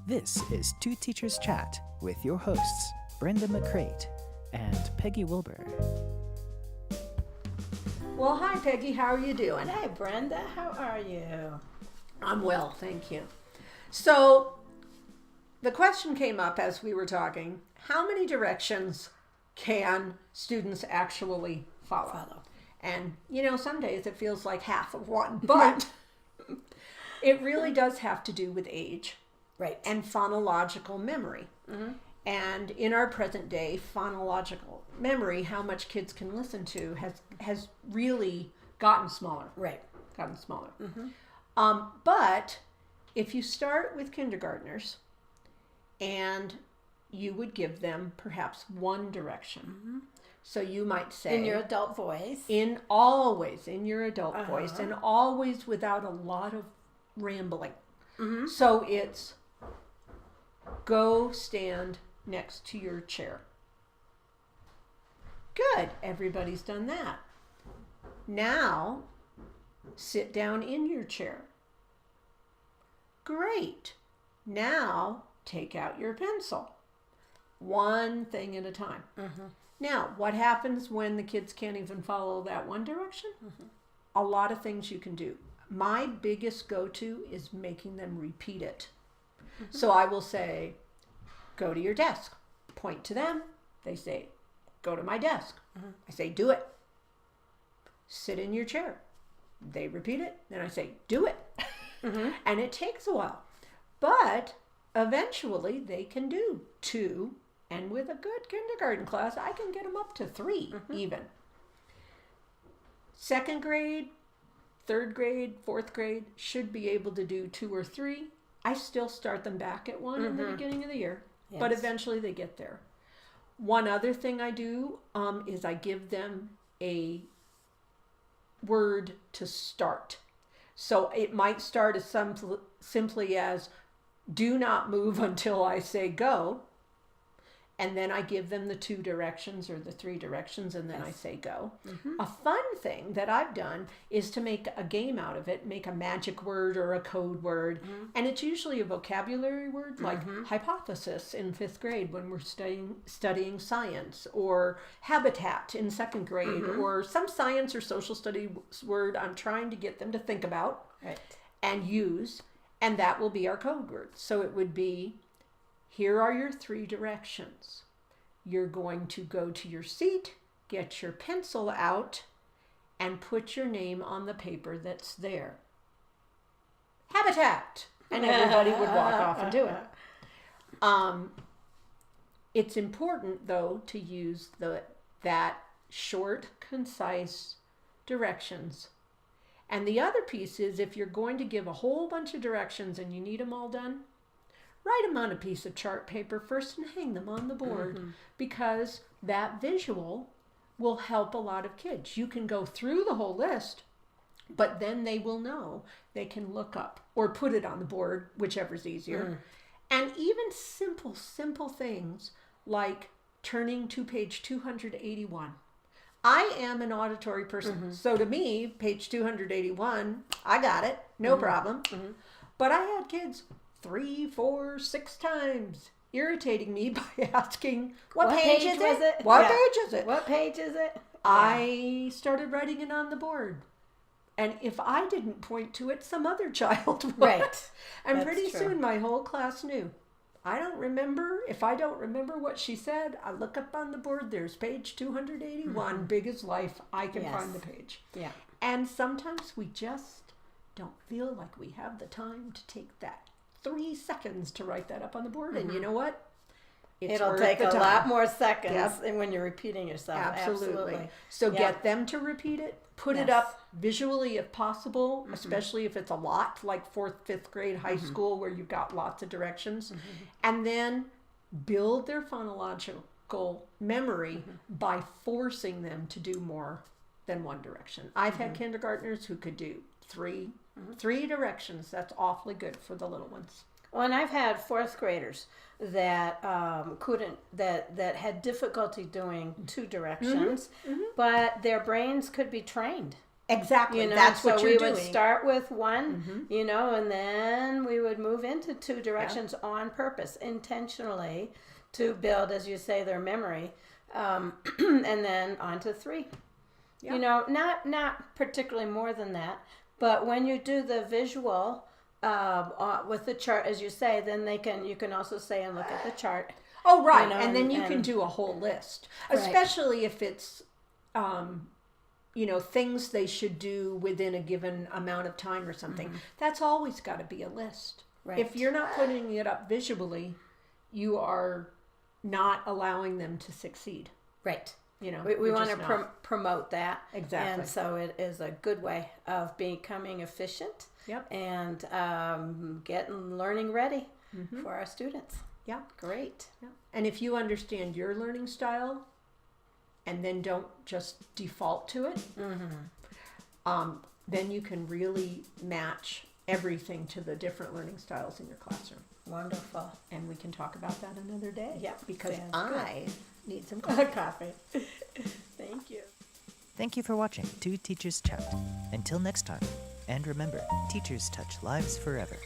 This is Two Teachers Chat with your hosts, Brenda McCrate and Peggy Wilbur. Well, hi, Peggy. How are you doing? Hey, Brenda. How are you? I'm well, thank you. So, the question came up as we were talking, how many directions can students actually follow? And, some days it feels like half of one, but it really does have to do with age. Right. And phonological memory. Mm-hmm. And in our present day, phonological memory, how much kids can listen to, has really gotten smaller. Right. Gotten smaller. Mm-hmm. But if you start with kindergartners and you would give them perhaps one direction. Mm-hmm. So you might say... In your adult voice. Always in your adult voice, and always without a lot of rambling. Mm-hmm. So it's... Go stand next to your chair. Good. Everybody's done that. Now, sit down in your chair. Great. Now, take out your pencil. One thing at a time. Mm-hmm. Now, what happens when the kids can't even follow that one direction? Mm-hmm. A lot of things you can do. My biggest go-to is making them repeat it. Mm-hmm. So I will say, go to your desk. Point to them. They say, go to my desk. Mm-hmm. I say, do it. Sit in your chair. They repeat it. Then I say, do it. Mm-hmm. And it takes a while. But eventually they can do 2. And with a good kindergarten class, I can get them up to 3 even. 2nd grade, 3rd grade, 4th grade should be able to do 2 or 3. I still start them back at 1 in the beginning of the year, but eventually they get there. One other thing I do is I give them a word to start. So it might start as simply as, do not move until I say go. And then I give them the 2 directions or the 3 directions, and then I say go. Mm-hmm. A fun thing that I've done is to make a game out of it, make a magic word or a code word. Mm-hmm. And it's usually a vocabulary word like hypothesis in 5th grade when we're studying science, or habitat in 2nd grade, or some science or social studies word I'm trying to get them to think about and use. And that will be our code word. So it would be, here are your 3 directions. You're going to go to your seat, get your pencil out, and put your name on the paper that's there. Habitat! And everybody would walk off and do it. It's important, though, to use that short, concise directions. And the other piece is, if you're going to give a whole bunch of directions and you need them all done, write them on a piece of chart paper first and hang them on the board, because that visual will help a lot of kids. You can go through the whole list, but then they will know they can look up or put it on the board, whichever's easier. And even simple things like turning to page 281. I am an auditory person, so to me, page 281, I got it, no problem. But I had kids 3, 4, 6 times irritating me by asking, what page is it? What page is it? What page is it? I started writing it on the board. And if I didn't point to it, some other child would. Right. And pretty soon my whole class knew. I don't remember. If I don't remember what she said, I look up on the board. There's page 281, big as life. I can find the page. Yeah. And sometimes we just don't feel like we have the time to take that 3 seconds to write that up on the board. And you know what? It'll take a lot more seconds than when you're repeating yourself. Absolutely. So get them to repeat it. Put it up visually if possible, especially if it's a lot, like 4th, 5th grade high school where you've got lots of directions. And then build their phonological memory by forcing them to do more than one direction. I've had kindergartners who could do 3 directions. That's awfully good for the little ones. Well, and I've had 4th graders that that had difficulty doing 2 directions, but their brains could be trained Exactly. You know, That's so what you're we doing. would start with one, you know, and then we would move into two directions on purpose, intentionally, to build, as you say, their memory, and then on to three. Yeah. You know, not particularly more than that, but when you do the visual with the chart, as you say, then you can also say and look at the chart. Oh, right. You know, and then you can do a whole list, Right. especially if it's, you know, things they should do within a given amount of time or something. That's always got to be a list. Right. If you're not putting it up visually, you are not allowing them to succeed. Right. You know, We you're want just to not. promote that. Exactly. And so it is a good way of becoming efficient Yep. and getting learning ready for our students. Yeah. Great. Yeah. And if you understand your learning style and then don't just default to it, then you can really match everything to the different learning styles in your classroom. Wonderful. And we can talk about that another day. Yeah, Because sounds I need some coffee. Coffee. Thank you. Thank you for watching 2 Teachers Chat. Until next time, and remember, teachers touch lives forever.